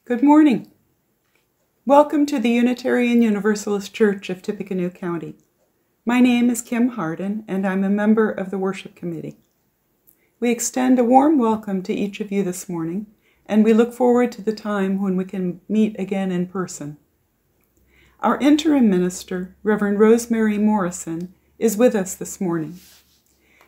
Good morning. Welcome to the Unitarian Universalist Church of Tippecanoe County. My name is Kim Hardin, and I'm a member of the Worship Committee. We extend a warm welcome to each of you this morning, and we look forward to the time when we can meet again in person. Our interim minister, Reverend Rosemary Morrison, is with us this morning.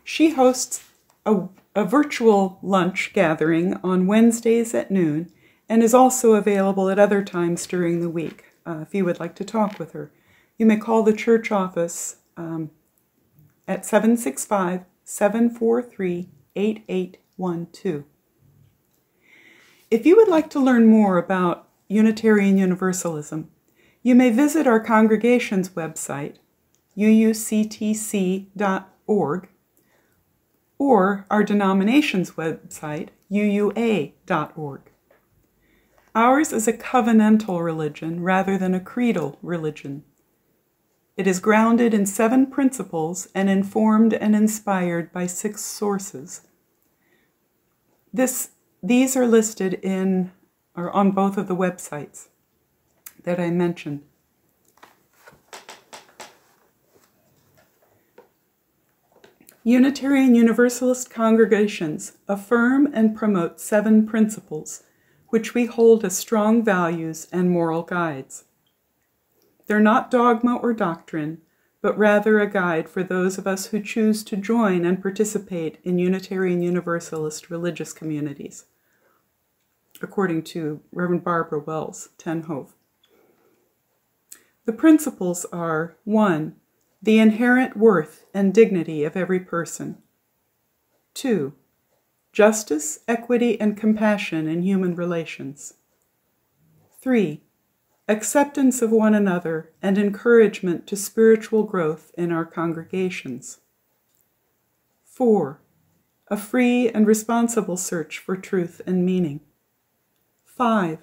She hosts a virtual lunch gathering on Wednesdays at noon, and is also available at other times during the week. If you would like to talk with her, you may call the church office at 765-743-8812. If you would like to learn more about Unitarian Universalism, you may visit our congregation's website, uuctc.org, or our denomination's website, uua.org. Ours is a covenantal religion rather than a creedal religion. It is grounded in 7 principles and informed and inspired by 6 sources. These are listed on both of the websites that I mentioned. Unitarian Universalist congregations affirm and promote 7 principles, which we hold as strong values and moral guides. They're not dogma or doctrine, but rather a guide for those of us who choose to join and participate in Unitarian Universalist religious communities, according to Reverend Barbara Wells, Ten Hove. The principles are: 1. The inherent worth and dignity of every person. 2. Justice, equity, and compassion in human relations. 3. Acceptance of one another and encouragement to spiritual growth in our congregations. 4. A free and responsible search for truth and meaning. 5.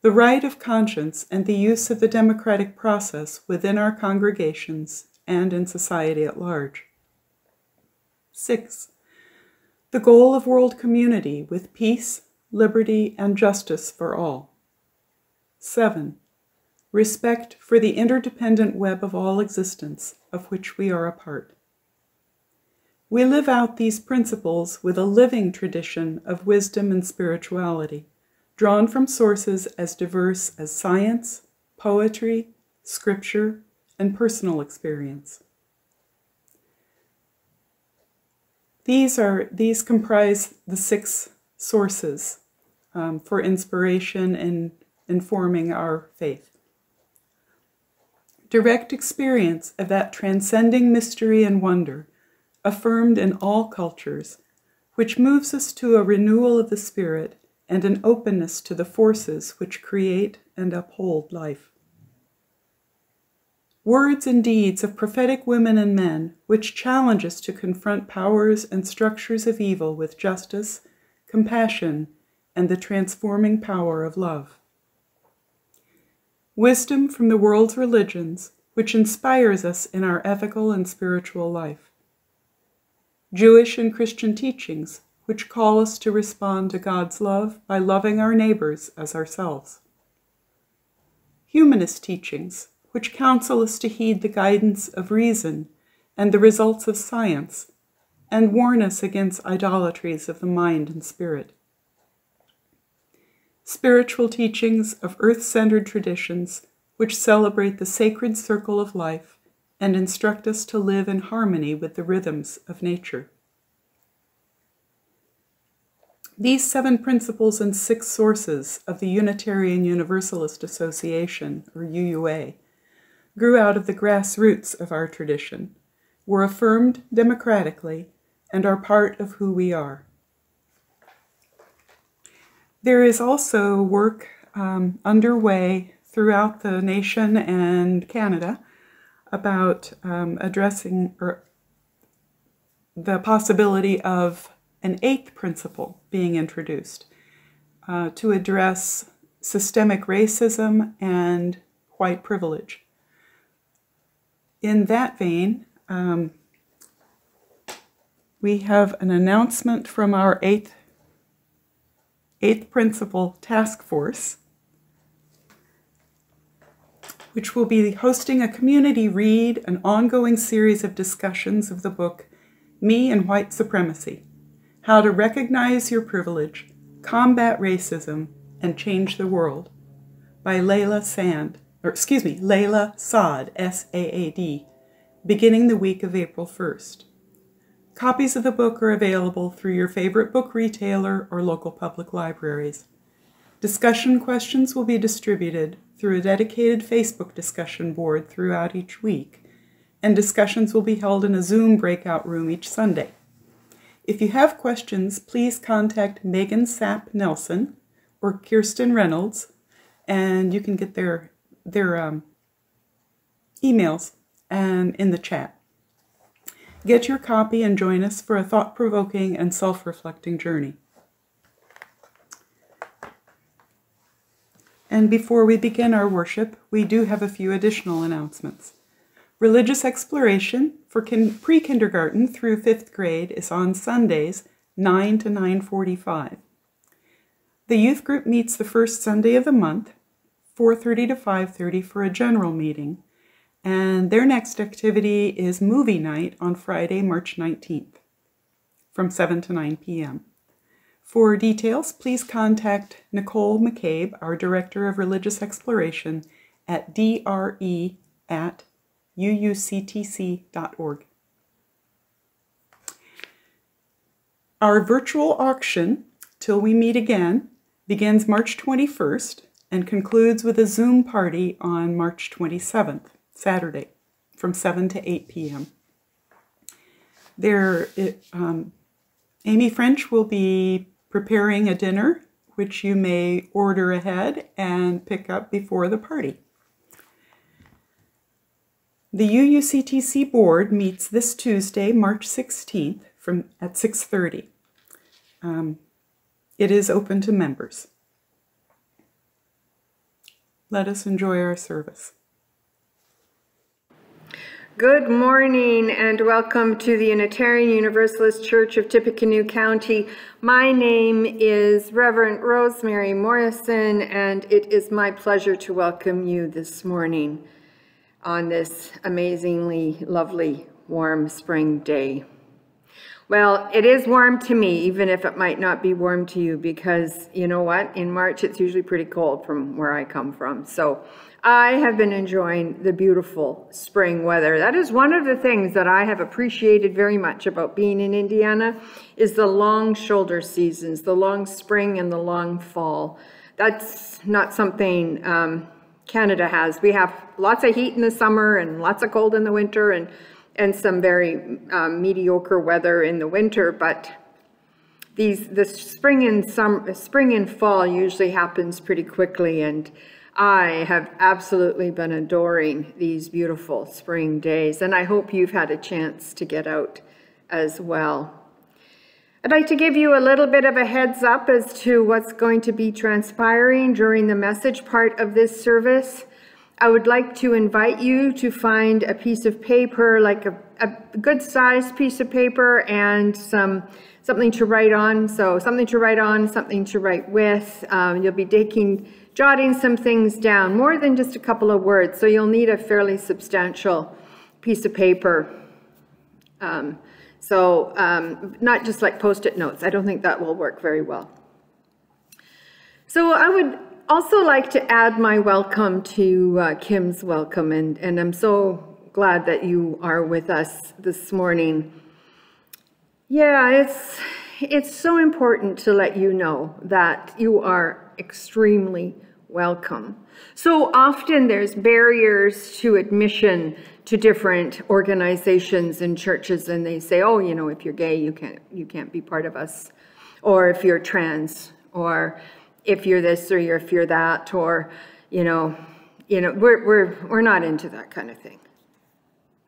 The right of conscience and the use of the democratic process within our congregations and in society at large. 6. The goal of world community with peace, liberty, and justice for all. 7. Respect for the interdependent web of all existence, of which we are a part. We live out these principles with a living tradition of wisdom and spirituality, drawn from sources as diverse as science, poetry, scripture, and personal experience. These comprise the 6 sources for inspiration in informing our faith. Direct experience of that transcending mystery and wonder, affirmed in all cultures, which moves us to a renewal of the spirit and an openness to the forces which create and uphold life. Words and deeds of prophetic women and men, which challenge us to confront powers and structures of evil with justice, compassion, and the transforming power of love. Wisdom from the world's religions, which inspires us in our ethical and spiritual life. Jewish and Christian teachings, which call us to respond to God's love by loving our neighbors as ourselves. Humanist teachings, which counsel us to heed the guidance of reason and the results of science, and warn us against idolatries of the mind and spirit. Spiritual teachings of earth-centered traditions, which celebrate the sacred circle of life and instruct us to live in harmony with the rhythms of nature. These 7 principles and 6 sources of the Unitarian Universalist Association, or UUA, grew out of the grassroots of our tradition, were affirmed democratically, and are part of who we are. There is also work underway throughout the nation and Canada about addressing the possibility of an 8th principle being introduced to address systemic racism and white privilege. In that vein, we have an announcement from our 8th 8th Principle Task Force, which will be hosting a community read, an ongoing series of discussions of the book, Me and White Supremacy, How to Recognize Your Privilege, Combat Racism, and Change the World, by Layla Saad, S-A-A-D, beginning the week of April 1st. Copies of the book are available through your favorite book retailer or local public libraries. Discussion questions will be distributed through a dedicated Facebook discussion board throughout each week, and discussions will be held in a Zoom breakout room each Sunday. If you have questions, please contact Megan Sapp Nelson or Kirsten Reynolds, and you can get their emails in the chat. Get your copy and join us for a thought-provoking and self-reflecting journey. And before we begin our worship, we do have a few additional announcements. Religious exploration for pre-kindergarten through 5th grade is on Sundays, 9 to 9:45. The youth group meets the first Sunday of the month, 4:30 to 5:30 for a general meeting, and their next activity is movie night on Friday, March 19th, from 7 to 9 p.m. For details, please contact Nicole McCabe, our Director of Religious Exploration, at dre@uuctc.org. Our virtual auction, Till We Meet Again, begins March 21st and concludes with a Zoom party on March 27th, Saturday, from 7 to 8 p.m. Amy French will be preparing a dinner, which you may order ahead and pick up before the party. The UUCTC board meets this Tuesday, March 16th at 6:30. It is open to members. Let us enjoy our service. Good morning and welcome to the Unitarian Universalist Church of Tippecanoe County. My name is Reverend Rosemary Morrison, and it is my pleasure to welcome you this morning on this amazingly lovely warm spring day. Well, it is warm to me, even if it might not be warm to you, because you know what? In March, it's usually pretty cold from where I come from. So I have been enjoying the beautiful spring weather. That is one of the things that I have appreciated very much about being in Indiana, is the long shoulder seasons, the long spring and the long fall. That's not something Canada has. We have lots of heat in the summer and lots of cold in the winter, and some very mediocre weather in the winter, but the spring and fall usually happens pretty quickly, and I have absolutely been adoring these beautiful spring days, and I hope you've had a chance to get out as well. I'd like to give you a little bit of a heads up as to what's going to be transpiring during the message part of this service. I would like to invite you to find a piece of paper, like a good sized piece of paper, and something to write on. So something to write on, something to write with. You'll be jotting some things down, more than just a couple of words. So you'll need a fairly substantial piece of paper. Not just like Post-it notes. I don't think that will work very well. So I would also like to add my welcome to Kim's welcome, and I'm so glad that you are with us this morning. Yeah, it's so important to let you know that you are extremely welcome. So often there's barriers to admission to different organizations and churches, and they say, oh, you know, if you're gay, you can't be part of us, or if you're trans, or if you're this or if you're that, or we're not into that kind of thing.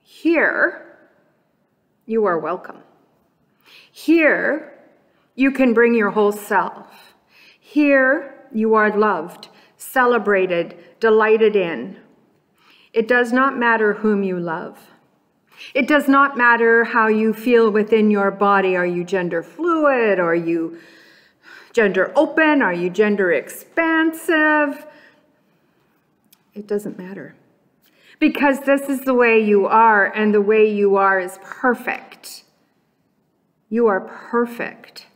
Here, you are welcome. Here, you can bring your whole self. Here, you are loved, celebrated, delighted in. It does not matter whom you love. It does not matter how you feel within your body. Are you gender fluid? Are you gender open? Are you gender expansive? It doesn't matter. Because this is the way you are, and the way you are is perfect. You are perfect,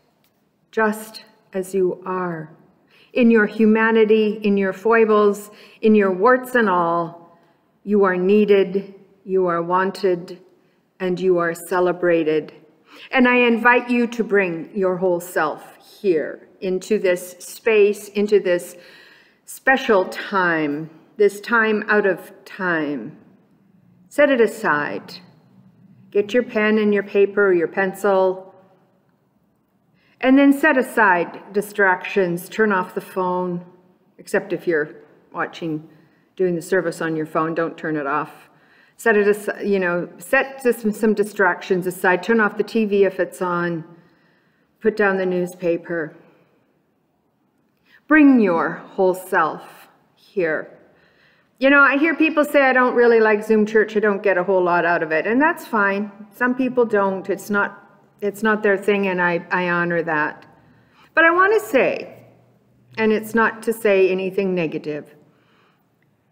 just as you are. In your humanity, in your foibles, in your warts and all, you are needed, you are wanted, and you are celebrated. And I invite you to bring your whole self here, into this space, into this special time, this time out of time. Set it aside. Get your pen and your paper or your pencil, and then set aside distractions. Turn off the phone, except if you're doing the service on your phone, don't turn it off. Set it aside, set some distractions aside. Turn off the TV if it's on. Put down the newspaper. Bring your whole self here. I hear people say, I don't really like Zoom church. I don't get a whole lot out of it. And that's fine. Some people don't. It's not their thing, and I honor that. But I want to say, and it's not to say anything negative,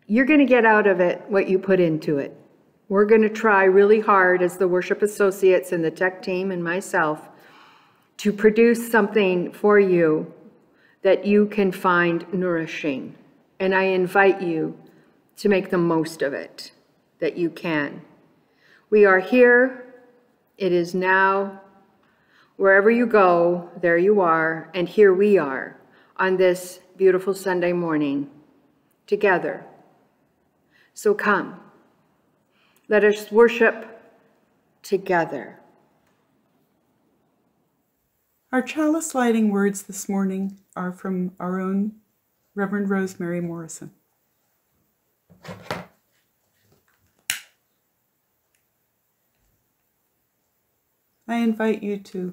you're going to get out of it what you put into it. We're going to try really hard as the worship associates and the tech team and myself to produce something for you that you can find nourishing. And I invite you to make the most of it that you can. We are here. It is now. Wherever you go, there you are. And here we are on this beautiful Sunday morning together. So come. Let us worship together. Our chalice lighting words this morning are from our own Reverend Rosemary Morrison. I invite you to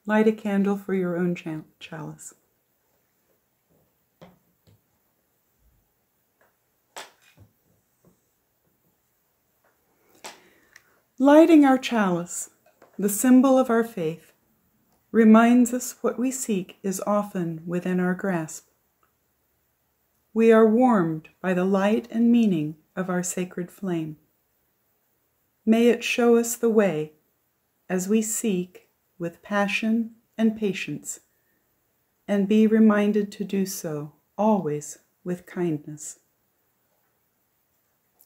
light a candle for your own chalice. Lighting our chalice, the symbol of our faith, reminds us what we seek is often within our grasp. We are warmed by the light and meaning of our sacred flame. May it show us the way as we seek with passion and patience, and be reminded to do so always with kindness.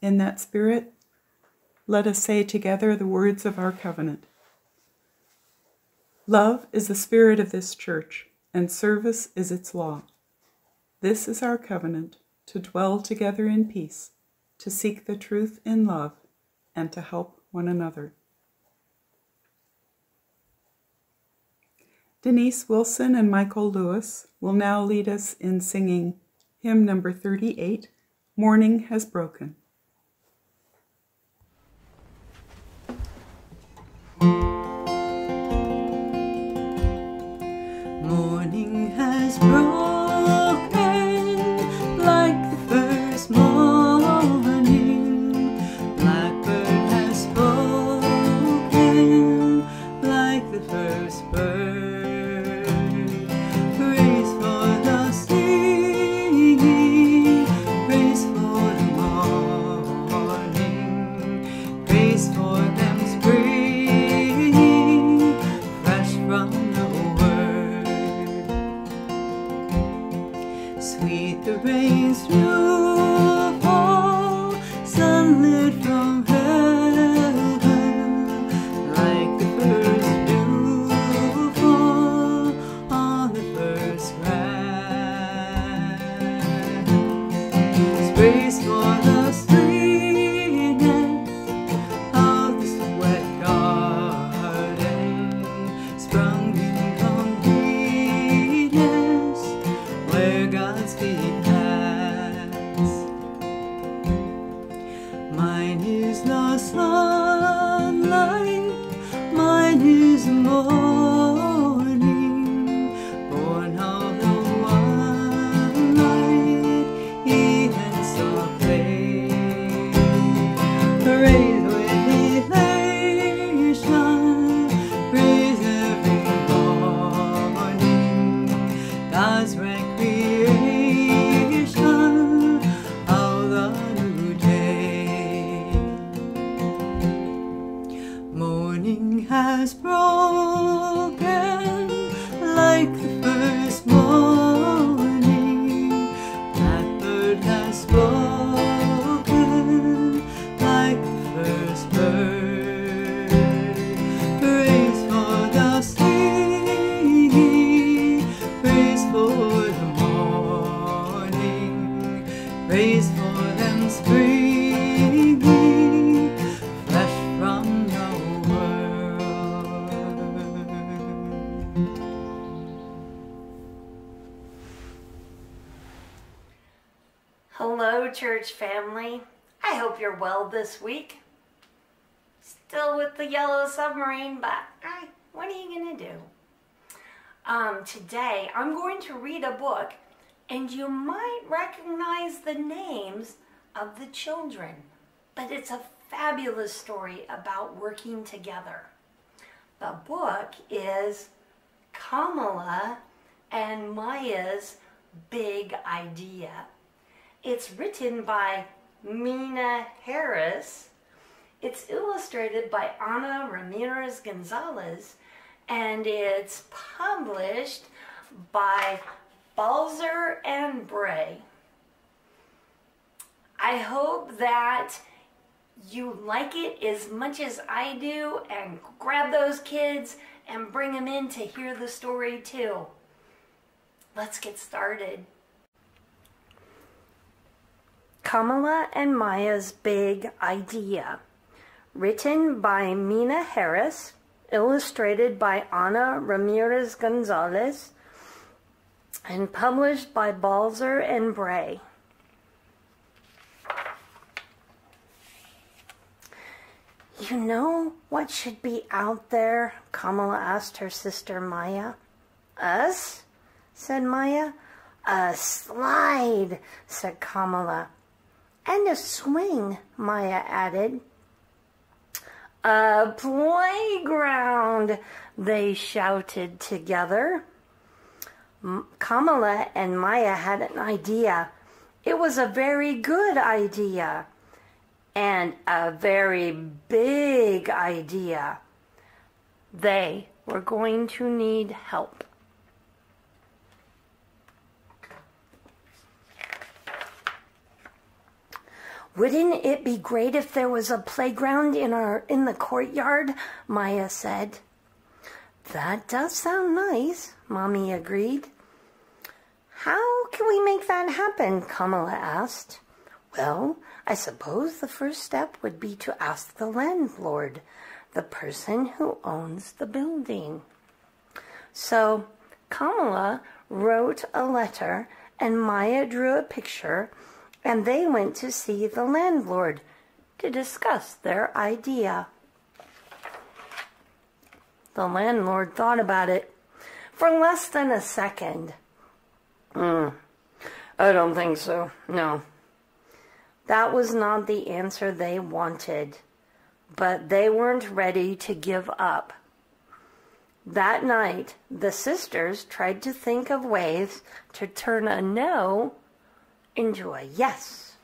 In that spirit, let us say together the words of our covenant. Love is the spirit of this church, and service is its law. This is our covenant, to dwell together in peace, to seek the truth in love, and to help one another. Denise Wilson and Michael Lewis will now lead us in singing hymn number 38, Morning Has Broken. Morning has broken like the first morning. Blackbird has spoken like the first bird. Praise for the singing, praise for the morning, praise for them springing fresh from the sweet the rain's dew fall, sunlit from heaven, like the first dew fall on the first grass. Praise for the sweetness of this wet garden, sprung in completeness, where God's feet pass. Mine is the sunlight, mine is the morning, born of the one light, even so plain. Praise with elation, praise every morning, as recreation of the new day. Morning has broken like the first morning. Blackbird has spoken like the first bird. Praise for the sea, praise for the morning, praise for them springing fresh from the world. Hello, church family. I hope you're well this week. Still with the yellow submarine, but what are you going to do? Today, I'm going to read a book, and you might recognize the names of the children, but it's a fabulous story about working together. The book is Kamala and Maya's Big Idea. It's written by Mina Harris. It's illustrated by Ana Ramirez Gonzalez, and it's published by Balzer and Bray. I hope that you like it as much as I do, and grab those kids and bring them in to hear the story too. Let's get started. Kamala and Maya's Big Idea. Written by Mina Harris, illustrated by Ana Ramirez Gonzalez, and published by Balzer and Bray. You know what should be out there? Kamala asked her sister Maya. Us? Said Maya. A slide, said Kamala. And a swing, Maya added. A playground, they shouted together. Kamala and Maya had an idea. It was a very good idea, and a very big idea. They were going to need help. Wouldn't it be great if there was a playground in the courtyard? Maya said. That does sound nice, Mommy agreed. How can we make that happen? Kamala asked. Well, I suppose the first step would be to ask the landlord, the person who owns the building. So Kamala wrote a letter and Maya drew a picture, and they went to see the landlord to discuss their idea. The landlord thought about it for less than a second. I don't think so, no. That was not the answer they wanted, but they weren't ready to give up. That night, the sisters tried to think of ways to turn a no into a yes.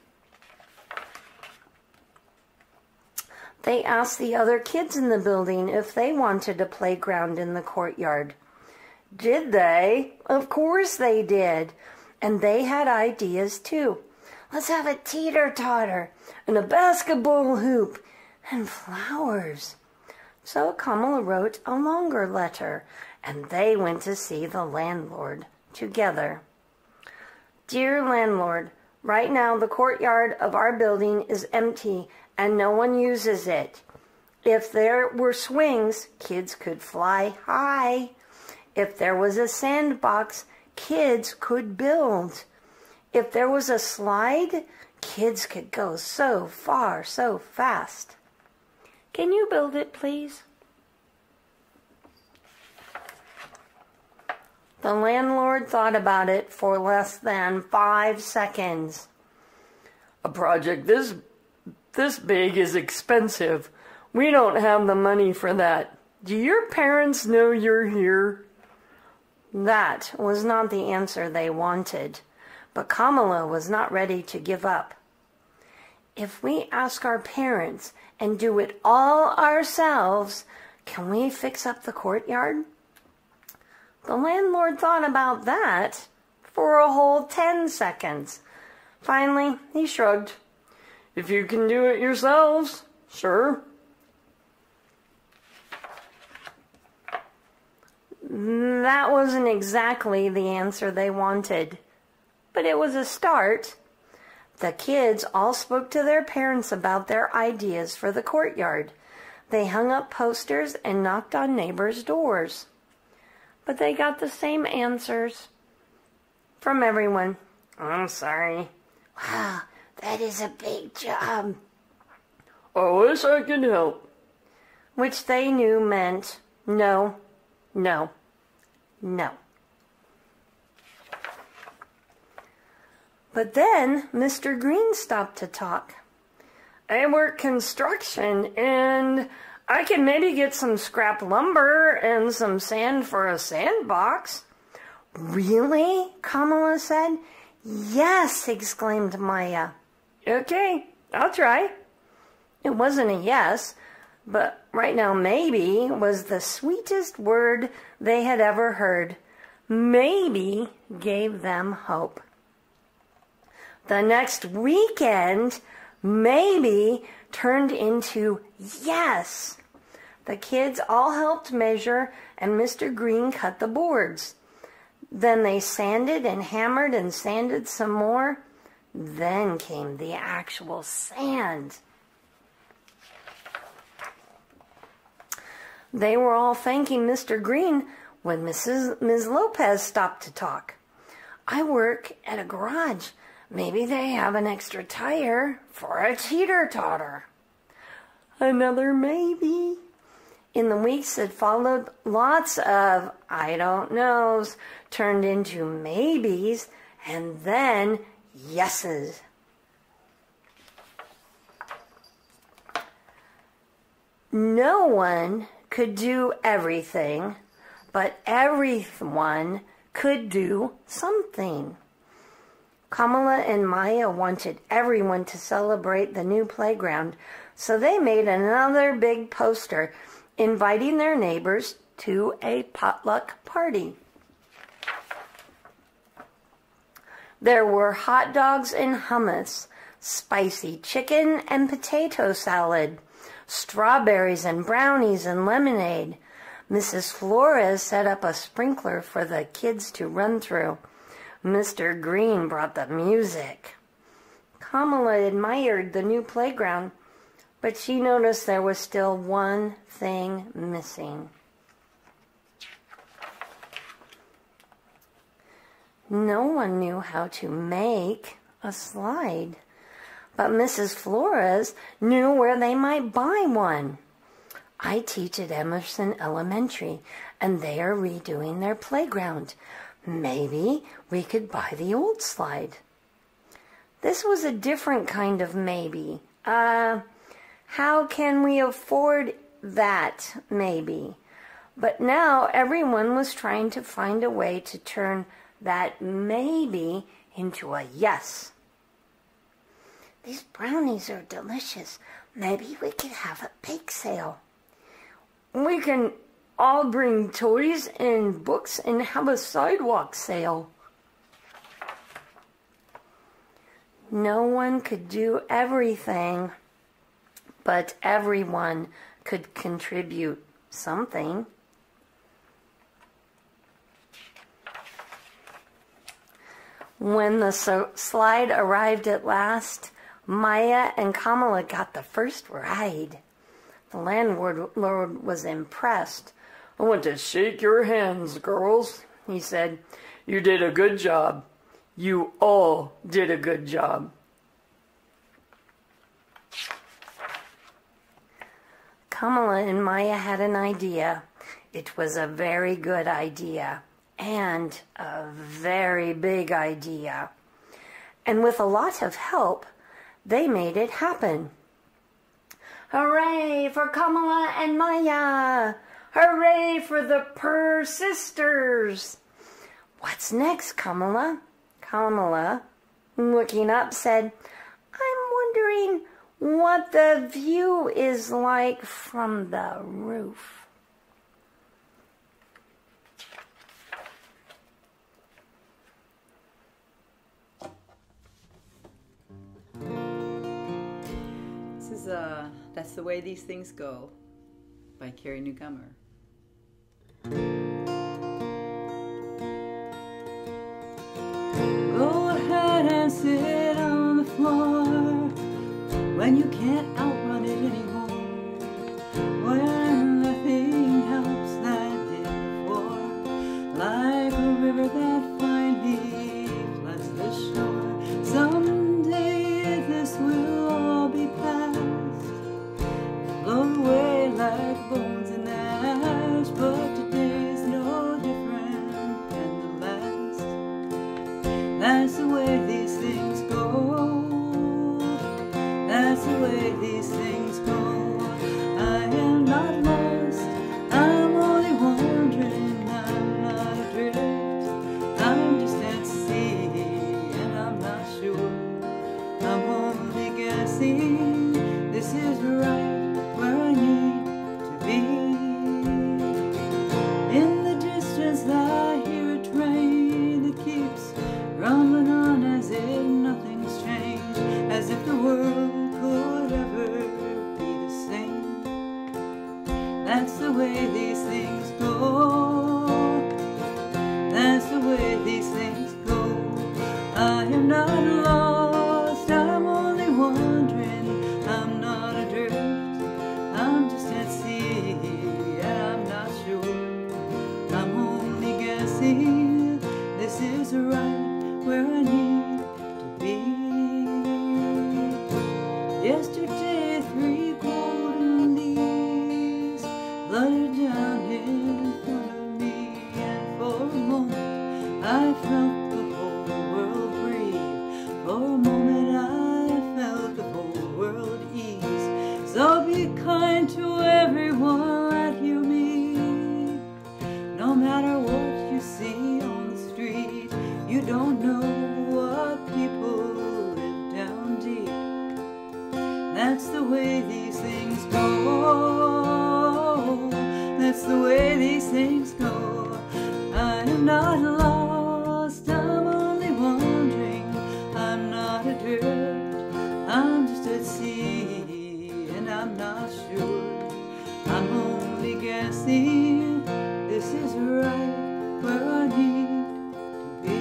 They asked the other kids in the building if they wanted a playground in the courtyard. Did they? Of course they did. And they had ideas too. Let's have a teeter-totter and a basketball hoop and flowers. So Kamala wrote a longer letter, and they went to see the landlord together. Dear landlord, right now the courtyard of our building is empty and no one uses it. If there were swings, kids could fly high. If there was a sandbox, kids could build. If there was a slide, kids could go so far, so fast. Can you build it, please? The landlord thought about it for less than 5 seconds. A project this big is expensive. We don't have the money for that. Do your parents know you're here? That was not the answer they wanted, but Kamala was not ready to give up. If we ask our parents and do it all ourselves, can we fix up the courtyard? The landlord thought about that for a whole 10 seconds. Finally, he shrugged. If you can do it yourselves, sure. That wasn't exactly the answer they wanted, but it was a start. The kids all spoke to their parents about their ideas for the courtyard. They hung up posters and knocked on neighbors' doors. But they got the same answers from everyone. I'm sorry. Wow, that is a big job. I wish I could help. Which they knew meant no, no, no. But then Mr. Green stopped to talk. I work construction, and I can maybe get some scrap lumber and some sand for a sandbox. Really? Kamala said. Yes, exclaimed Maya. Okay, I'll try. It wasn't a yes, but right now maybe was the sweetest word they had ever heard. Maybe gave them hope. The next weekend, maybe turned into yes. The kids all helped measure, and Mr. Green cut the boards. Then they sanded and hammered and sanded some more. Then came the actual sand. They were all thanking Mr. Green when Ms. Lopez stopped to talk. I work at a garage. Maybe they have an extra tire for a teeter-totter. Another maybe. In the weeks that followed, lots of I don't knows turned into maybes and then yeses. No one could do everything, but everyone could do something. Kamala and Maya wanted everyone to celebrate the new playground, so they made another big poster inviting their neighbors to a potluck party. There were hot dogs and hummus, spicy chicken and potato salad, strawberries and brownies and lemonade. Mrs. Flores set up a sprinkler for the kids to run through. Mr. Green brought the music. Kamala admired the new playground, but she noticed there was still one thing missing. No one knew how to make a slide, but Mrs. Flores knew where they might buy one. I teach at Emerson Elementary, and they are redoing their playground. Maybe we could buy the old slide. This was a different kind of maybe. How can we afford that maybe? But now everyone was trying to find a way to turn that maybe into a yes. These brownies are delicious. Maybe we could have a bake sale. We can all bring toys and books and have a sidewalk sale. No one could do everything, but everyone could contribute something. When the slide arrived at last, Maya and Kamala got the first ride. The landlord was impressed. I want to shake your hands, girls, he said. You did a good job. You all did a good job. Kamala and Maya had an idea. It was a very good idea and a very big idea. And with a lot of help, they made it happen. Hooray for Kamala and Maya! Hooray for the Purr sisters! "What's next, Kamala?" Kamala, looking up, said, "I'm wondering what the view is like from the roof." This is That's the Way These Things Go by Carrie Newcomer. Go ahead and sit on the floor when you can't outrun it anymore, when nothing helps that did before, like a river that finally floods the shore. Someday this will all be past, float away like bones and ash, but today's no different than the last. That's the way these things go. That's the way these things go. I am not lost, I'm only wandering, I'm not adrift, I'm just at sea, and I'm not sure, I'm only guessing this is right where I need to be. In the distance I hear a train that keeps rumbling on as if nothing's changed, as if the world could ever be the same. That's the way these things go. That's the way these things go. I am not lost, I'm only wandering, I'm not adrift, I'm just at sea, and I'm not sure, I'm only guessing this is right where I need to be. Yesterday 3 golden leaves fluttered down in front of me, and for a moment I felt the whole world breathe. For a moment I felt the whole world ease. So be kind to everyone that you meet, no matter what you see on the street. You don't know what people live down deep. That's the way these things go. That's the way these things go. I am not lost, I'm only wandering, I'm not adrift, I'm just at sea, and I'm not sure, I'm only guessing this is right where I need to be.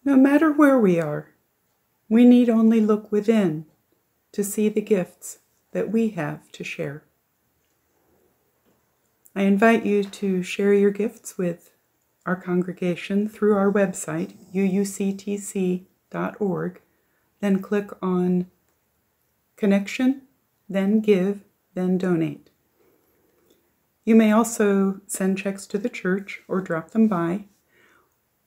No matter where we are, we need only look within to see the gifts that we have to share. I invite you to share your gifts with our congregation through our website, uuctc.org, then click on Connection, then Give, then Donate. You may also send checks to the church or drop them by.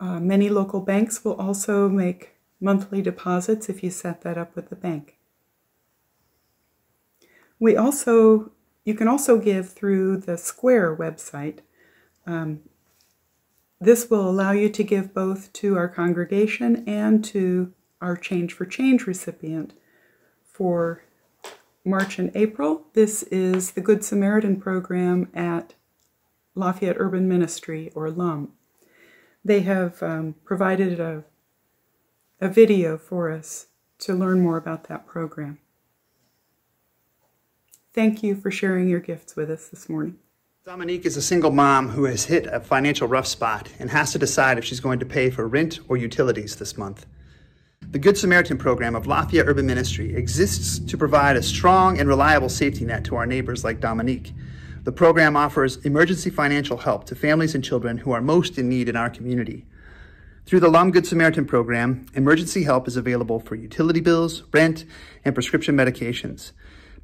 Many local banks will also make monthly deposits if you set that up with the bank. You can also give through the Square website. This will allow you to give both to our congregation and to our Change for Change recipient. For March and April, this is the Good Samaritan program at Lafayette Urban Ministry, or LUM. They have provided a video for us to learn more about that program. Thank you for sharing your gifts with us this morning. Dominique is a single mom who has hit a financial rough spot and has to decide if she's going to pay for rent or utilities this month. The Good Samaritan program of Lafayette Urban Ministry exists to provide a strong and reliable safety net to our neighbors like Dominique. The program offers emergency financial help to families and children who are most in need in our community. Through the LUM Good Samaritan program, emergency help is available for utility bills, rent, and prescription medications.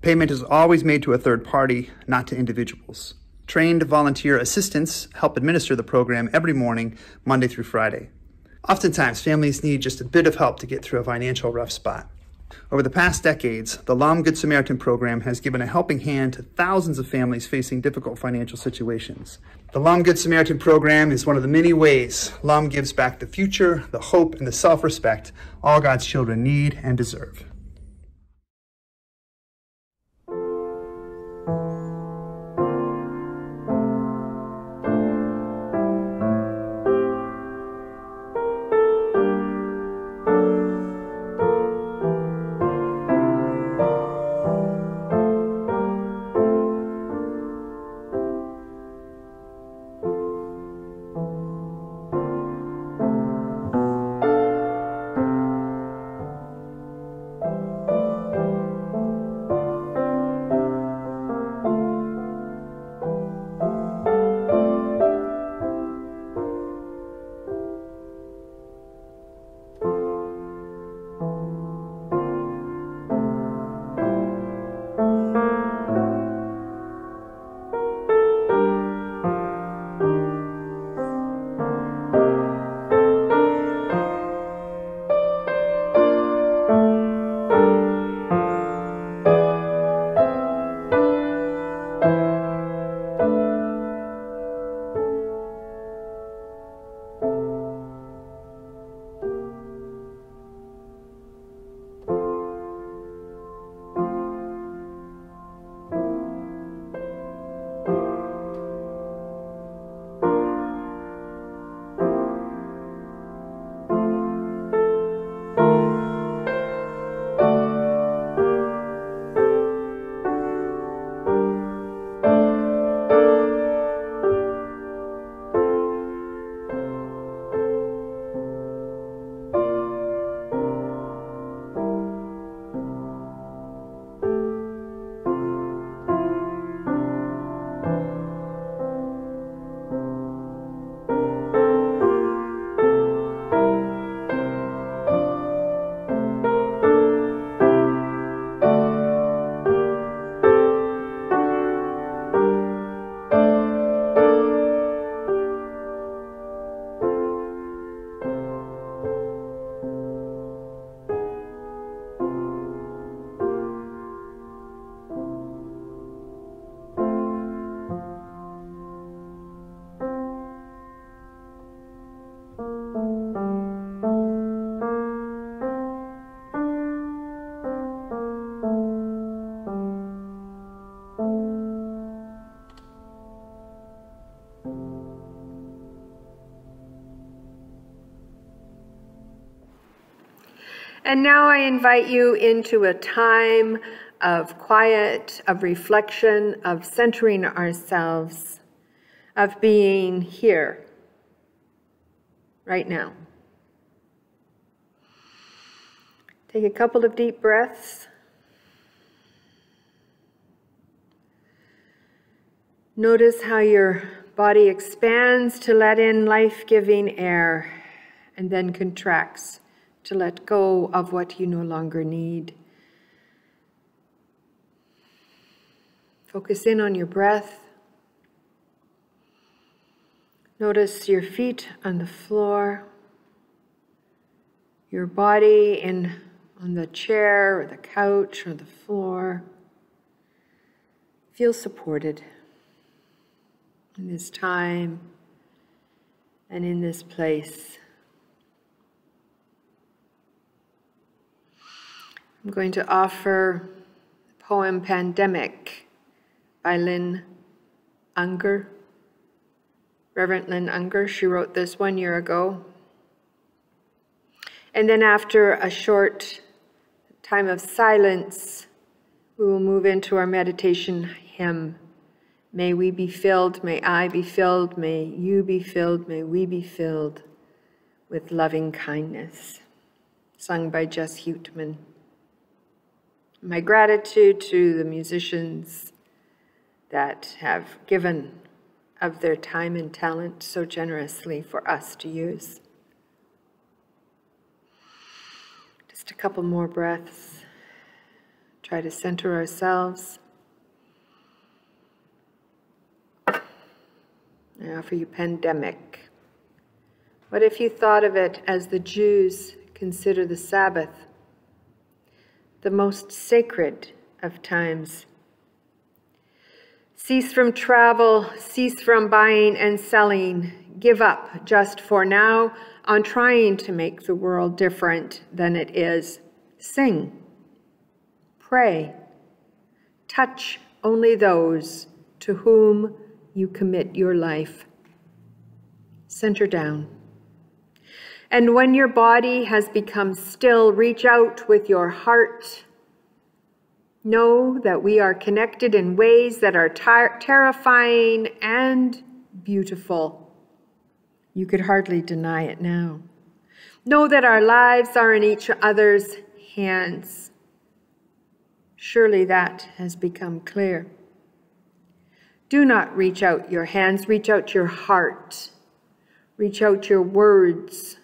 Payment is always made to a third party, not to individuals. Trained volunteer assistants help administer the program every morning, Monday through Friday. Oftentimes, families need just a bit of help to get through a financial rough spot. Over the past decades, the LAM Good Samaritan program has given a helping hand to thousands of families facing difficult financial situations. The LAM Good Samaritan program is one of the many ways LAM gives back the future, the hope, and the self-respect all God's children need and deserve. And now I invite you into a time of quiet, of reflection, of centering ourselves, of being here, right now. Take a couple of deep breaths. Notice how your body expands to let in life-giving air and then contracts to let go of what you no longer need. Focus in on your breath. Notice your feet on the floor, your body on the chair or the couch or the floor. Feel supported in this time and in this place. I'm going to offer the poem Pandemic by Lynn Unger. Reverend Lynn Unger, she wrote this 1 year ago. And then after a short time of silence, we will move into our meditation hymn. May we be filled, may I be filled, may you be filled, may we be filled with loving kindness, sung by Jess Huteman. My gratitude to the musicians that have given of their time and talent so generously for us to use. Just a couple more breaths. Try to center ourselves. I offer you Pandemic What if you thought of it as the Jews consider the Sabbath, the most sacred of times? Cease from travel, cease from buying and selling. Give up just for now on trying to make the world different than it is. Sing, pray, touch only those to whom you commit your life. Center down. And when your body has become still, reach out with your heart. Know that we are connected in ways that are terrifying and beautiful. You could hardly deny it now. Know that our lives are in each other's hands. Surely that has become clear. Do not reach out your hands, reach out your heart. Reach out your words.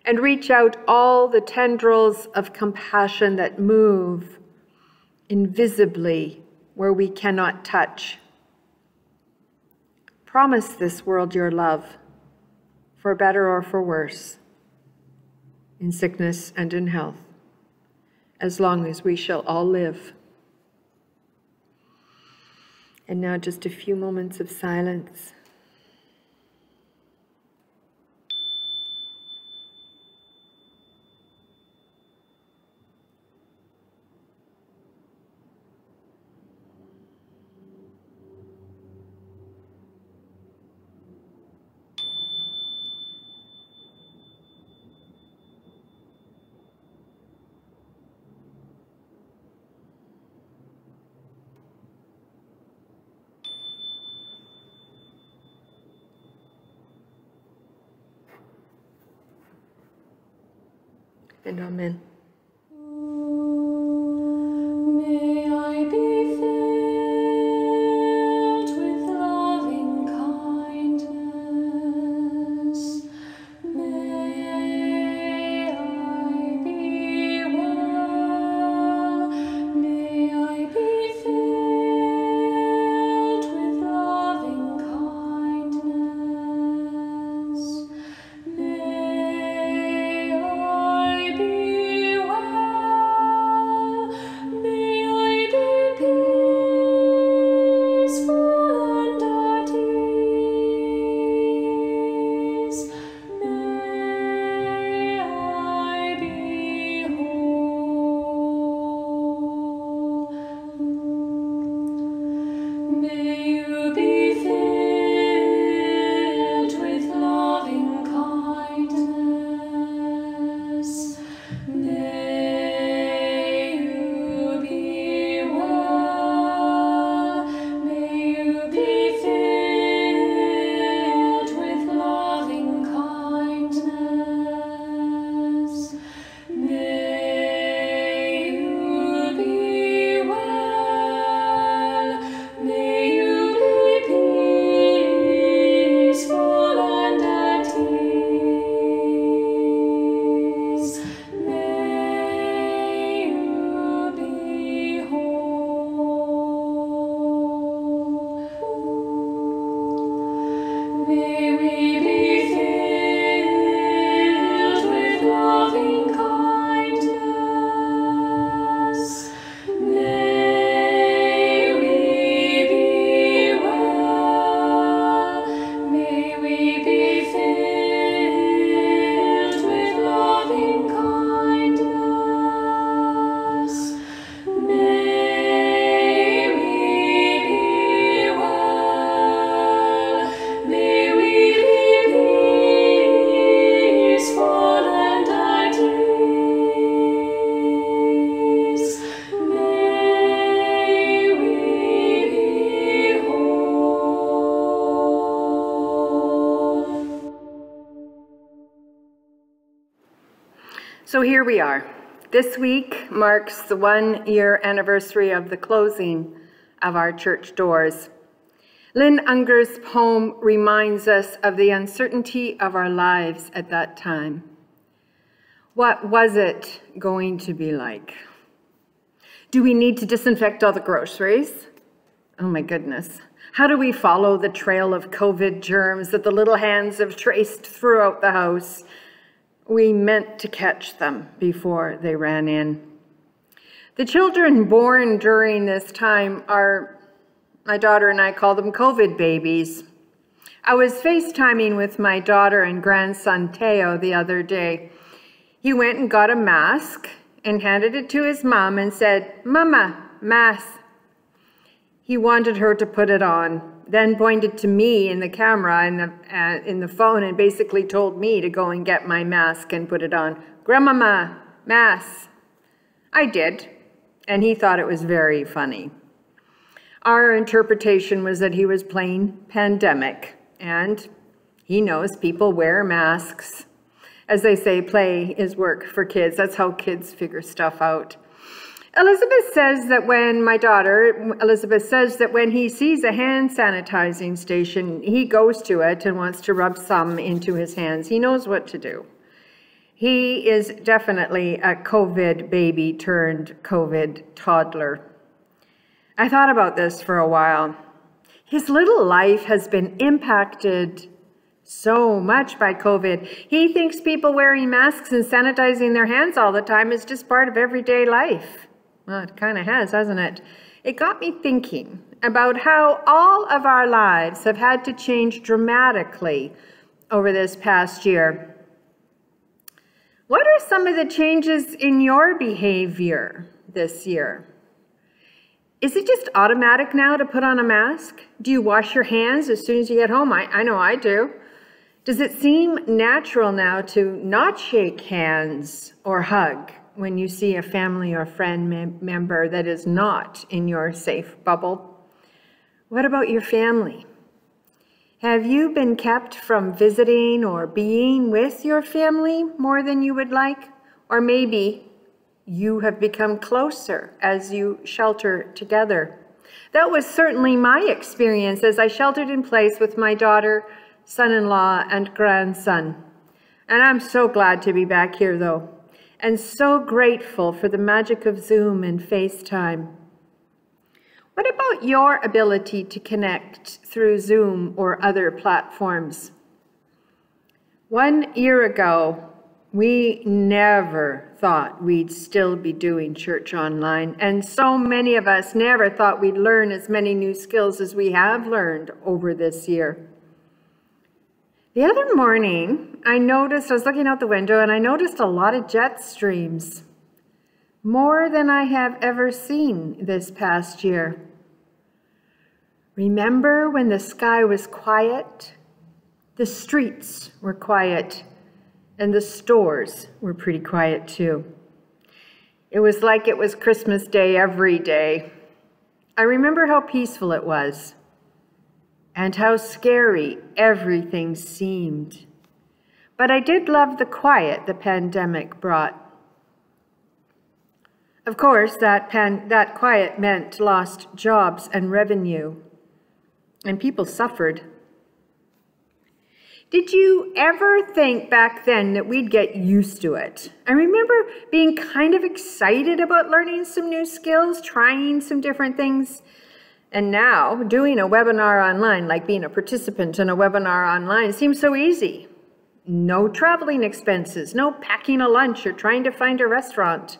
And reach out all the tendrils of compassion that move invisibly where we cannot touch. Promise this world your love, for better or for worse, in sickness and in health, as long as we shall all live. And now just a few moments of silence. And amen. May I be filled with loving kindness. May I be well. May I be filled with loving kindness. May I be well. May I be peaceful and at ease. May I be whole. May you be filled with loving kindness. May you be well. May you be filled with loving kindness. May you be well. May you be peaceful and at ease. May you be whole. May we be filled with loving kindness. May we be well. May we be filled with loving kindness. May we be well. May we be peaceful and at ease. May we be whole. So here we are. This week marks the 1-year anniversary of the closing of our church doors. Lynn Unger's poem reminds us of the uncertainty of our lives at that time. What was it going to be like? Do we need to disinfect all the groceries? Oh my goodness. How do we follow the trail of COVID germs that the little hands have traced throughout the house? We meant to catch them before they ran in. The children born during this time are, my daughter and I call them COVID babies. I was FaceTiming with my daughter and grandson Teo the other day. He went and got a mask and handed it to his mom and said, "Mama, mask." He wanted her to put it on, then pointed to me in the camera in the phone and basically told me to go and get my mask and put it on. "Grandmama, mask." I did, and he thought it was very funny. Our interpretation was that he was playing pandemic, and he knows people wear masks. As they say, play is work for kids. That's how kids figure stuff out. Elizabeth says that when he sees a hand sanitizing station, he goes to it and wants to rub some into his hands. He knows what to do. He is definitely a COVID baby turned COVID toddler. I thought about this for a while. His little life has been impacted so much by COVID. He thinks people wearing masks and sanitizing their hands all the time is just part of everyday life. Well, it kind of has, hasn't it? It got me thinking about how all of our lives have had to change dramatically over this past year. What are some of the changes in your behavior this year? Is it just automatic now to put on a mask? Do you wash your hands as soon as you get home? I know I do. Does it seem natural now to not shake hands or hug when you see a family or friend member that is not in your safe bubble? What about your family? Have you been kept from visiting or being with your family more than you would like? Or maybe you have become closer as you shelter together. That was certainly my experience as I sheltered in place with my daughter, son-in-law, and grandson. And I'm so glad to be back here though, and so grateful for the magic of Zoom and FaceTime. What about your ability to connect through Zoom or other platforms? 1 year ago, we never thought we'd still be doing church online, and so many of us never thought we'd learn as many new skills as we have learned over this year. The other morning, I was looking out the window and I noticed a lot of jet streams, more than I have ever seen this past year. Remember when the sky was quiet? The streets were quiet, and the stores were pretty quiet too. It was like it was Christmas Day every day. I remember how peaceful it was and how scary everything seemed. But I did love the quiet the pandemic brought. Of course, that quiet meant lost jobs and revenue, and people suffered. Did you ever think back then that we'd get used to it? I remember being kind of excited about learning some new skills, trying some different things. And now, doing a webinar online, like being a participant in a webinar online, seems so easy. No traveling expenses, no packing a lunch or trying to find a restaurant.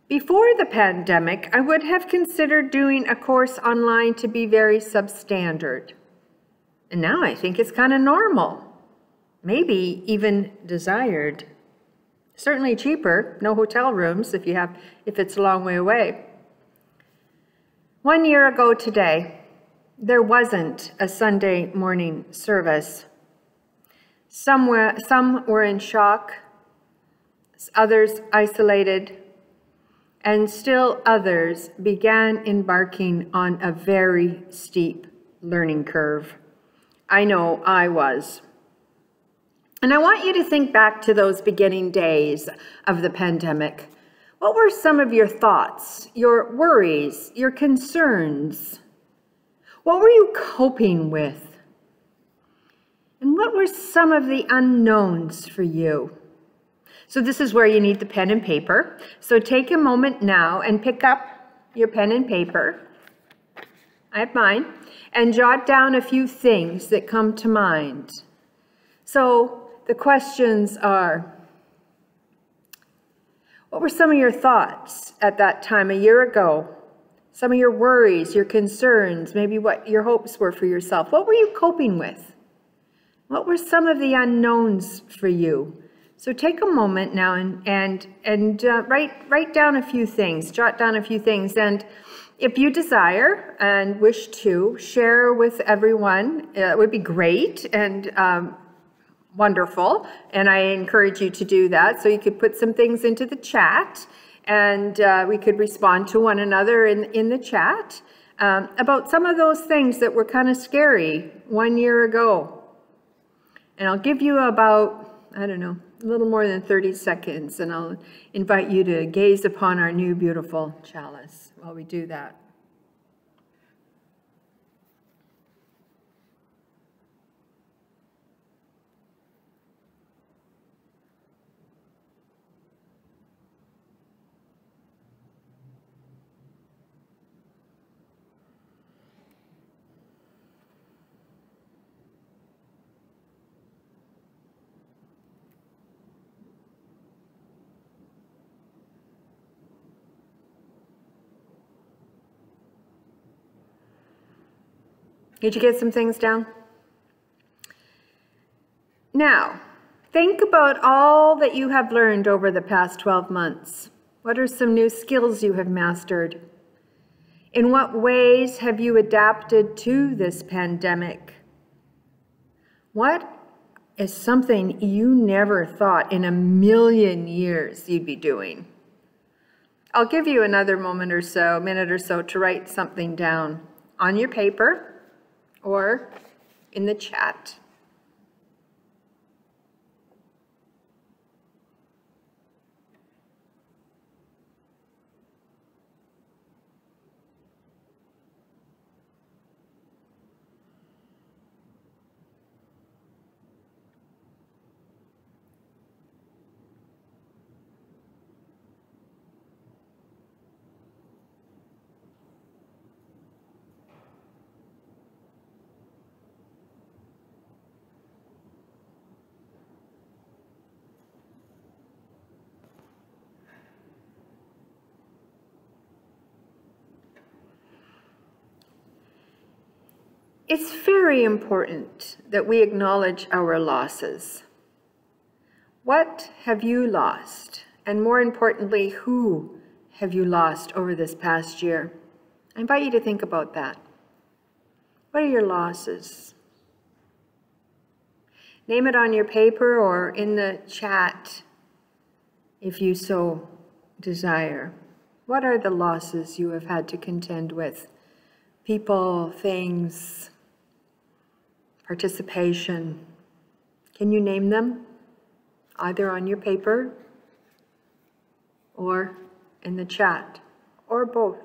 Before the pandemic, I would have considered doing a course online to be very substandard. And now I think it's kind of normal, maybe even desired. Certainly cheaper, no hotel rooms if it's a long way away. 1 year ago today, there wasn't a Sunday morning service. Some were in shock, others isolated, and still others began embarking on a very steep learning curve. I know I was. And I want you to think back to those beginning days of the pandemic. What were some of your thoughts, your worries, your concerns? What were you coping with? And what were some of the unknowns for you? So this is where you need the pen and paper. So take a moment now and pick up your pen and paper. I have mine, and jot down a few things that come to mind. So the questions are, what were some of your thoughts at that time a year ago? Some of your worries, your concerns, maybe what your hopes were for yourself. What were you coping with? What were some of the unknowns for you? So take a moment now and write down a few things, jot down a few things. And if you desire and wish to share with everyone, it would be great and wonderful. And I encourage you to do that. So you could put some things into the chat, and we could respond to one another in the chat about some of those things that were kind of scary 1 year ago. And I'll give you about, I don't know, a little more than 30 seconds, and I'll invite you to gaze upon our new beautiful chalice while we do that. Did you get some things down? Now, think about all that you have learned over the past 12 months. What are some new skills you have mastered? In what ways have you adapted to this pandemic? What is something you never thought in a million years you'd be doing? I'll give you another minute or so to write something down on your paper or in the chat. It's very important that we acknowledge our losses. What have you lost? And more importantly, who have you lost over this past year? I invite you to think about that. What are your losses? Name it on your paper or in the chat if you so desire. What are the losses you have had to contend with? People, things, participation. Can you name them? Either on your paper or in the chat, or both.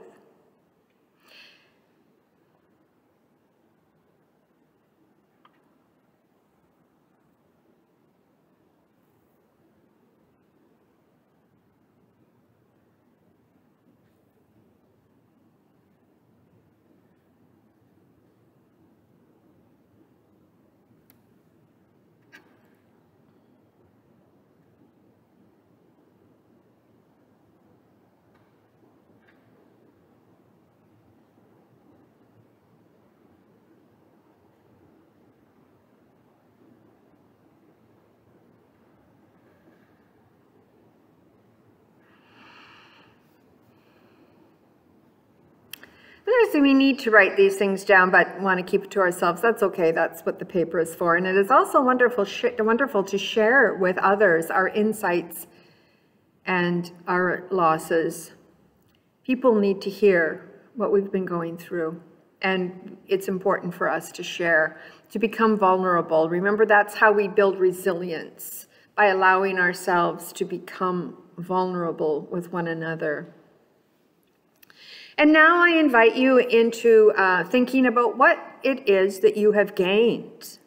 We need to write these things down, but want to keep it to ourselves. That's okay. That's what the paper is for. And it is also wonderful to share with others our insights and our losses. People need to hear what we've been going through. And it's important for us to share, to become vulnerable. Remember, that's how we build resilience, by allowing ourselves to become vulnerable with one another. And now I invite you into thinking about what it is that you have gained.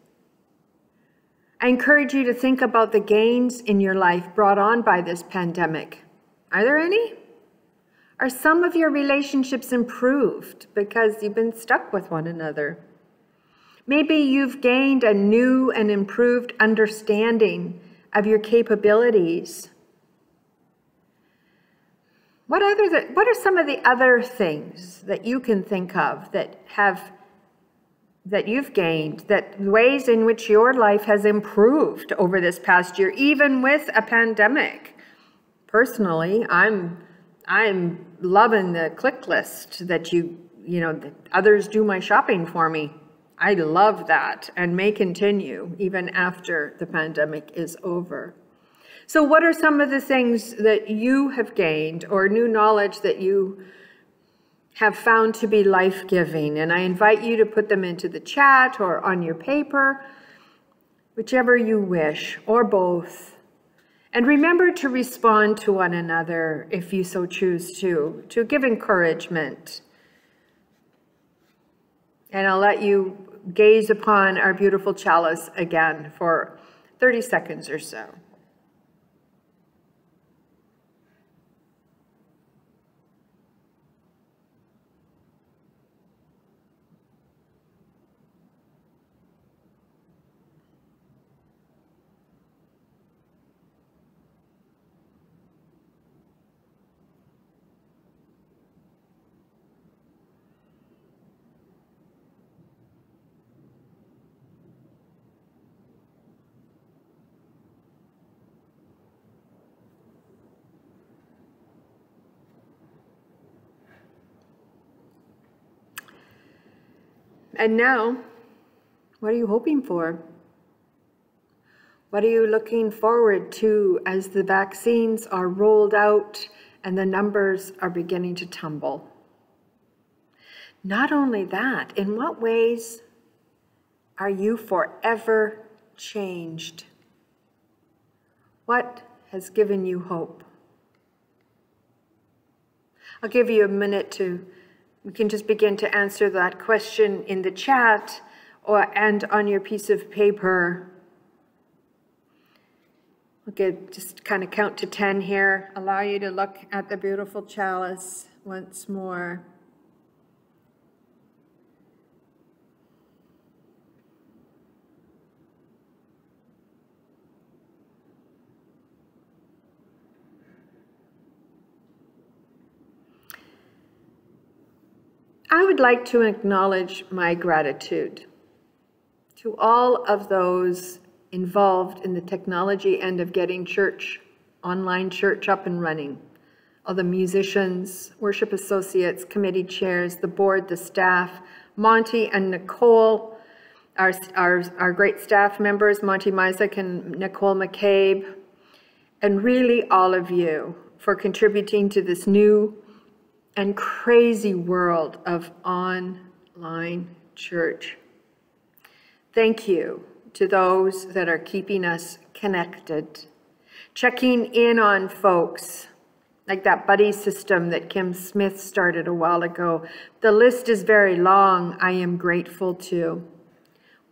I encourage you to think about the gains in your life brought on by this pandemic. Are there any? Are some of your relationships improved because you've been stuck with one another? Maybe you've gained a new and improved understanding of your capabilities. What are some of the other things that you can think of that you've gained, that ways in which your life has improved over this past year, even with a pandemic? Personally, I'm loving the click list that that others do my shopping for me. I love that and may continue even after the pandemic is over. So what are some of the things that you have gained or new knowledge that you have found to be life-giving? And I invite you to put them into the chat or on your paper, whichever you wish, or both. And remember to respond to one another if you so choose to give encouragement. And I'll let you gaze upon our beautiful chalice again for 30 seconds or so. And now, what are you hoping for? What are you looking forward to as the vaccines are rolled out and the numbers are beginning to tumble? Not only that, in what ways are you forever changed? What has given you hope? I'll give you a minute we can just begin to answer that question in the chat and on your piece of paper. Okay, just kind of count to 10 here. Allow you to look at the beautiful chalice once more. I would like to acknowledge my gratitude to all of those involved in the technology end of getting online church up and running. All the musicians, worship associates, committee chairs, the board, the staff, Monty and Nicole, our great staff members, Monty Mizek and Nicole McCabe, and really all of you for contributing to this new and crazy world of online church. Thank you to those that are keeping us connected, checking in on folks, like that buddy system that Kim Smith started a while ago. The list is very long. I am grateful to.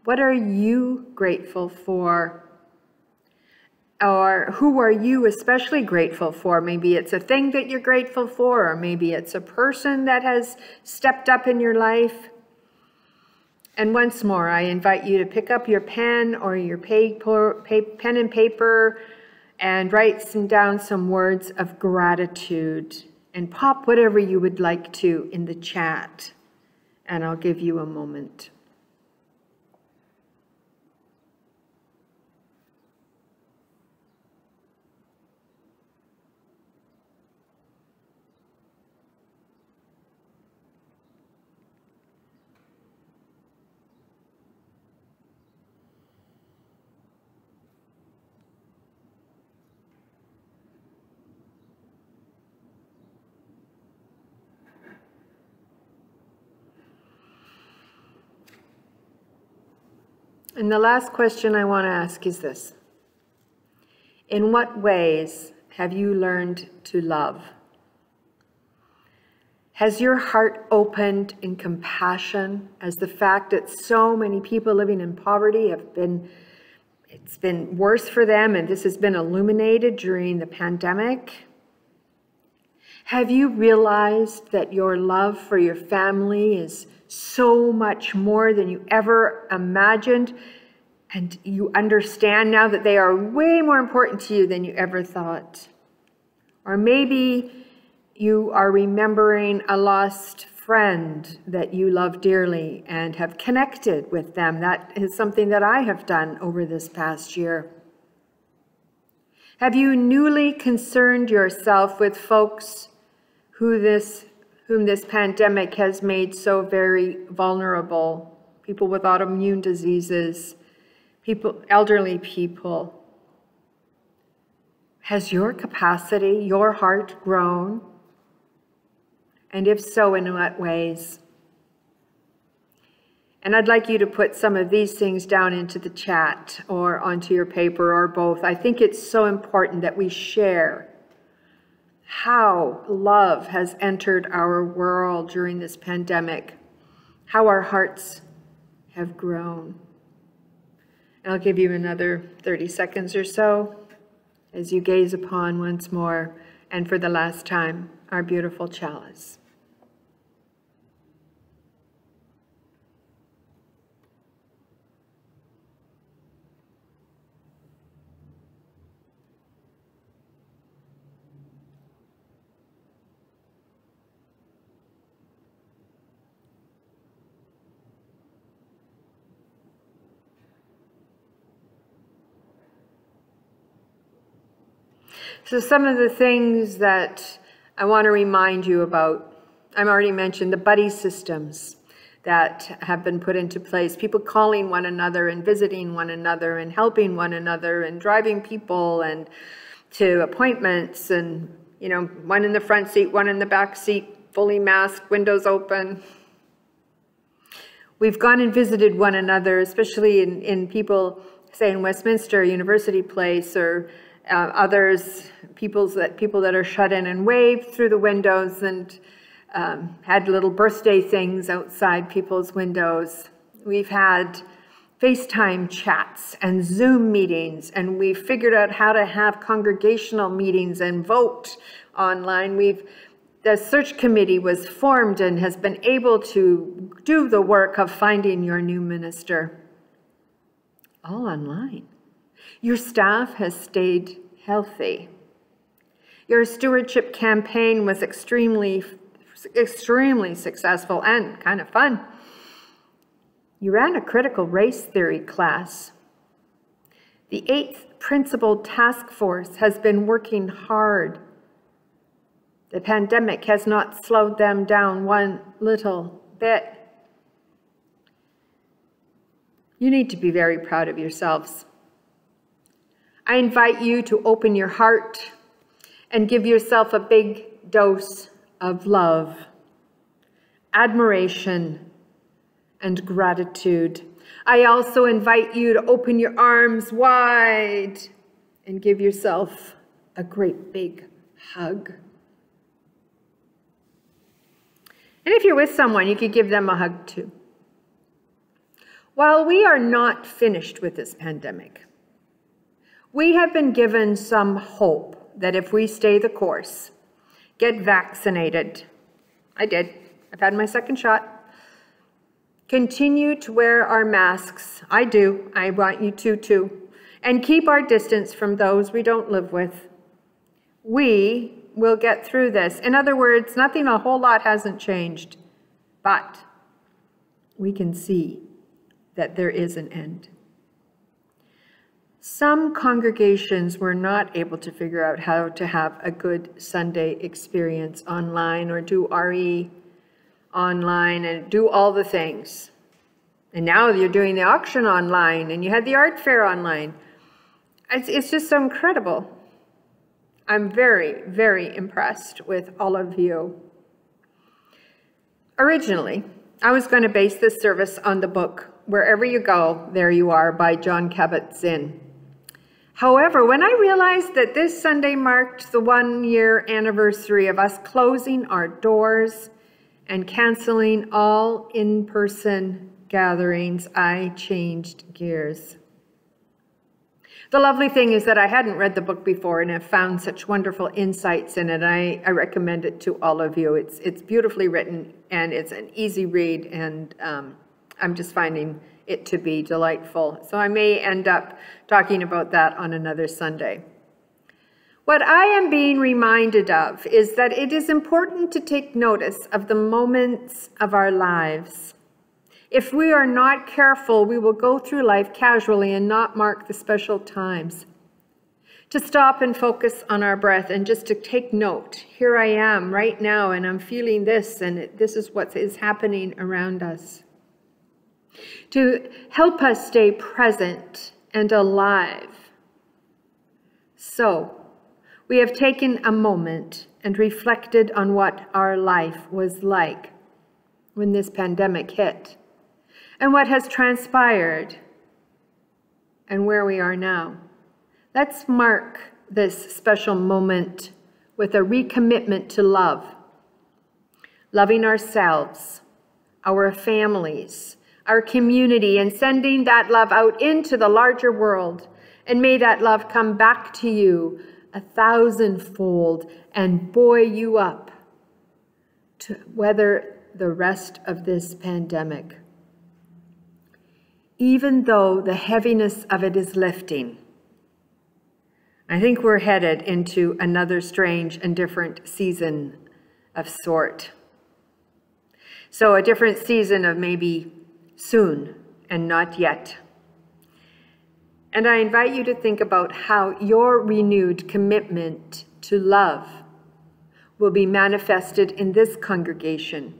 What are you grateful for? Or who are you especially grateful for? Maybe it's a thing that you're grateful for, or maybe it's a person that has stepped up in your life. And once more, I invite you to pick up your pen or your pen and paper and write down some words of gratitude and pop whatever you would like to in the chat. And I'll give you a moment. And the last question I want to ask is this. In what ways have you learned to love? Has your heart opened in compassion as the fact that so many people living in poverty it's been worse for them, and this has been illuminated during the pandemic? Have you realized that your love for your family is so much more than you ever imagined? And you understand now that they are way more important to you than you ever thought. Or maybe you are remembering a lost friend that you love dearly and have connected with them. That is something that I have done over this past year. Have you newly concerned yourself with folks whom this pandemic has made so very vulnerable? People with autoimmune diseases, elderly people. Has your capacity, your heart grown? And if so, in what ways? And I'd like you to put some of these things down into the chat or onto your paper or both. I think it's so important that we share how love has entered our world during this pandemic, how our hearts have grown. And I'll give you another 30 seconds or so as you gaze upon once more, and for the last time, our beautiful chalice. So some of the things that I want to remind you about, I've already mentioned the buddy systems that have been put into place, people calling one another and visiting one another and helping one another and driving people and to appointments, and one in the front seat, one in the back seat, fully masked, windows open. We've gone and visited one another, especially in people, say in Westminster, University Place, or others, people that are shut in, and waved through the windows and had little birthday things outside people's windows. We've had FaceTime chats and Zoom meetings, and we've figured out how to have congregational meetings and vote online. The search committee was formed and has been able to do the work of finding your new minister, all online. Your staff has stayed healthy. Your stewardship campaign was extremely successful and kind of fun. You ran a critical race theory class. The 8th Principal Task Force has been working hard. The pandemic has not slowed them down one little bit. You need to be very proud of yourselves. I invite you to open your heart and give yourself a big dose of love, admiration, and gratitude. I also invite you to open your arms wide and give yourself a great big hug. And if you're with someone, you could give them a hug too. While we are not finished with this pandemic, we have been given some hope that if we stay the course, get vaccinated. I did. I've had my second shot. Continue to wear our masks. I do. I want you to too. And keep our distance from those we don't live with. We will get through this. In other words, nothing a whole lot hasn't changed, but we can see that there is an end. Some congregations were not able to figure out how to have a good Sunday experience online or do RE online and do all the things. And now you're doing the auction online and you had the art fair online. It's just so incredible. I'm very, very impressed with all of you. Originally, I was going to base this service on the book, Wherever You Go, There You Are by John Kabat-Zinn. However, when I realized that this Sunday marked the 1-year anniversary of us closing our doors and canceling all in-person gatherings, I changed gears. The lovely thing is that I hadn't read the book before and have found such wonderful insights in it. I recommend it to all of you. It's beautifully written and it's an easy read, and I'm just finding it to be delightful. So I may end up talking about that on another Sunday. What I am being reminded of is that it is important to take notice of the moments of our lives. If we are not careful, we will go through life casually and not mark the special times. To stop and focus on our breath and just to take note. Here I am right now and I'm feeling this, and this is what is happening around us. To help us stay present and alive. So, we have taken a moment and reflected on what our life was like when this pandemic hit, and what has transpired, and where we are now. Let's mark this special moment with a recommitment to love. Loving ourselves, our families, our community, and sending that love out into the larger world. And may that love come back to you 1,000-fold and buoy you up to weather the rest of this pandemic. Even though the heaviness of it is lifting, I think we're headed into another strange and different season of sort. So a different season of maybe soon and not yet. And I invite you to think about how your renewed commitment to love will be manifested in this congregation.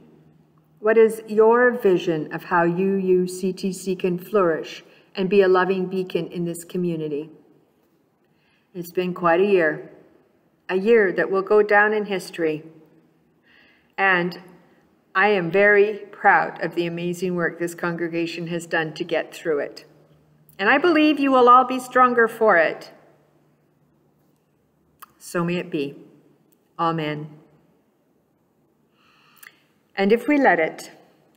What is your vision of how UCTC can flourish and be a loving beacon in this community? It's been quite a year that will go down in history. And I am very proud of the amazing work this congregation has done to get through it. And I believe you will all be stronger for it. So may it be. Amen. And if we let it,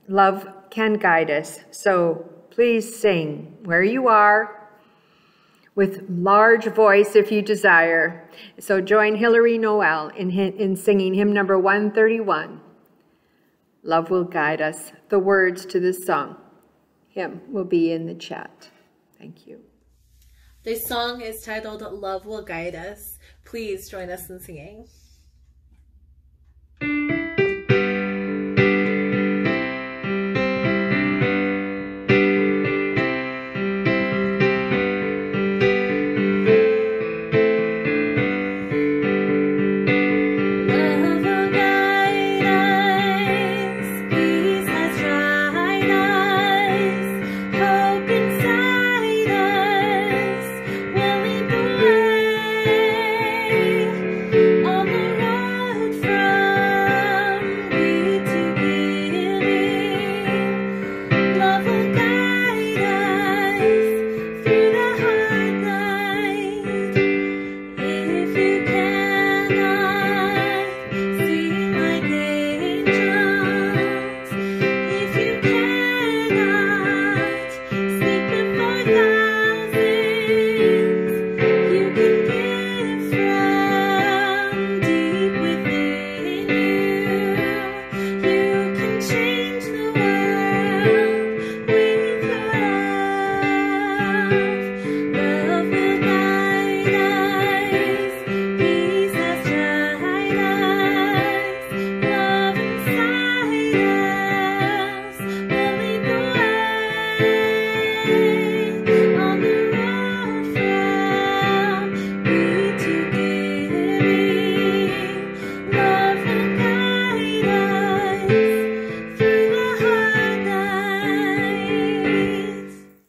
love can guide us. So please sing where you are with large voice if you desire. So join Hilary Noel in singing hymn number 131. Love will guide us. The words to this song, hymn, will be in the chat. Thank you. This song is titled Love Will Guide Us. Please join us in singing.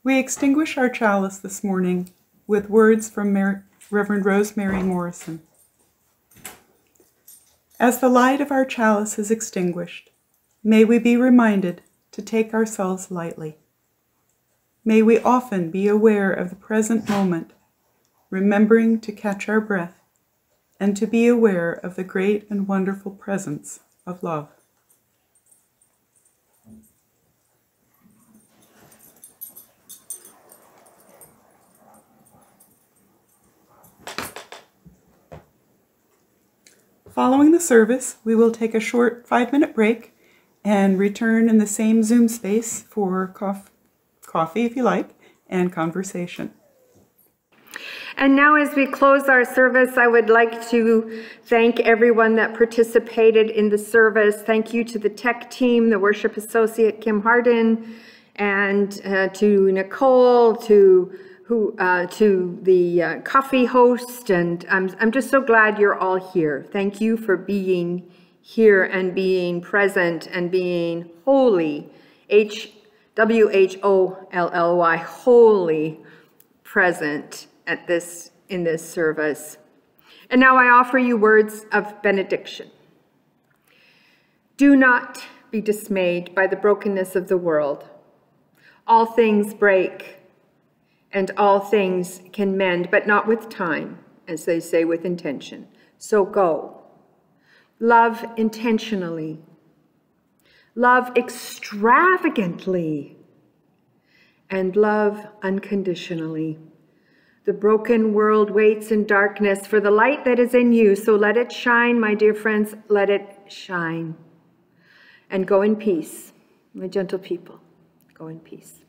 We extinguish our chalice this morning with words from Reverend Rosemary Morrison. As the light of our chalice is extinguished, may we be reminded to take ourselves lightly. May we often be aware of the present moment, remembering to catch our breath, and to be aware of the great and wonderful presence of love. Following the service, we will take a short 5-minute break and return in the same Zoom space for coffee, if you like, and conversation. And now as we close our service, I would like to thank everyone that participated in the service. Thank you to the tech team, the worship associate Kim Harden, and to Nicole, to the coffee host, and I'm just so glad you're all here. Thank you for being here and being present and being holy, WHOLLY, holy present in this service. And now I offer you words of benediction. Do not be dismayed by the brokenness of the world. All things break, and all things can mend, but not with time, as they say, with intention. So go. Love intentionally. Love extravagantly. And love unconditionally. The broken world waits in darkness for the light that is in you, so let it shine, my dear friends, let it shine. And go in peace, my gentle people, go in peace.